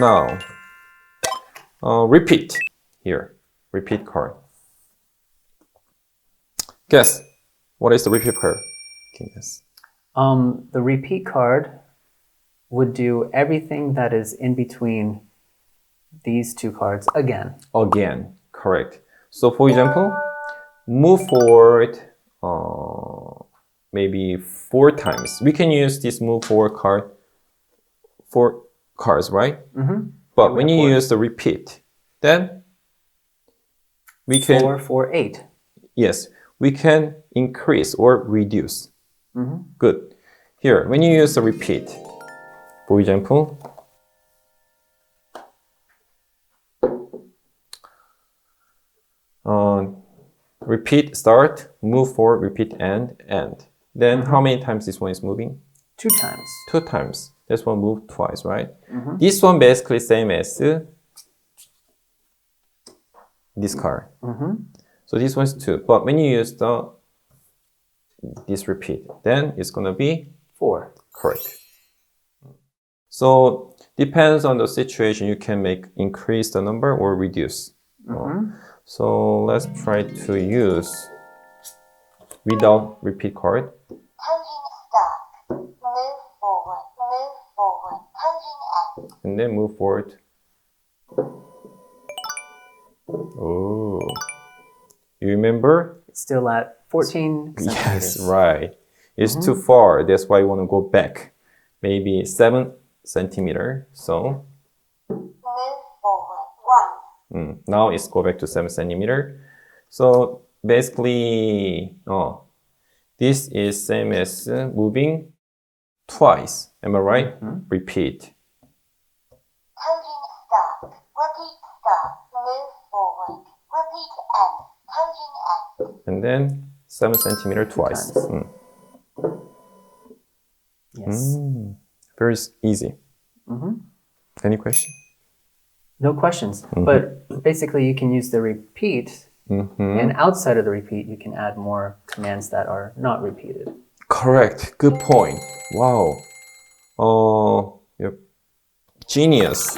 now, repeat here. Repeat card. Guess. What is the repeat card? Can you guess? The repeat card would do everything that is in between these two cards again. Again, correct. So for example, move forward maybe 4 times. We can use this move forward card 4 cards, right? Mm-hmm. But when you use the repeat, then we can 4, 4, 8. Yes, we can increase or reduce. Mm-hmm. Good. Here, when you use the repeat, for example, repeat start, move forward, repeat end, end. Then how many times this one is moving? 2 times. 2 times. This one moved twice, right? Mm-hmm. This one basically same as this card. Mm-hmm. So this one's 2. But when you use this repeat, then it's gonna be 4. correct. So depends on the situation, you can increase the number or reduce. Mm-hmm. So let's try to use without repeat card. Counting start. Move forward, counting end. And then move forward. Oh, you remember? It's still at 14 Yes, centimeters. right. It's too far. That's why you want to go back. Maybe 7 centimeter. So Move forward 1. now it's go back to 7 centimeter. So basically, this is same as moving twice. Am I right? Repeat. Counting start. Repeat start. Move forward. Repeat end. Counting end. And then 7 centimeter twice. times. Yes. Very easy. Mm-hmm. Any question? No questions. But basically, you can use the repeat, and outside of the repeat, you can add more commands that are not repeated. Correct. Good point. Wow. Yep. Genius.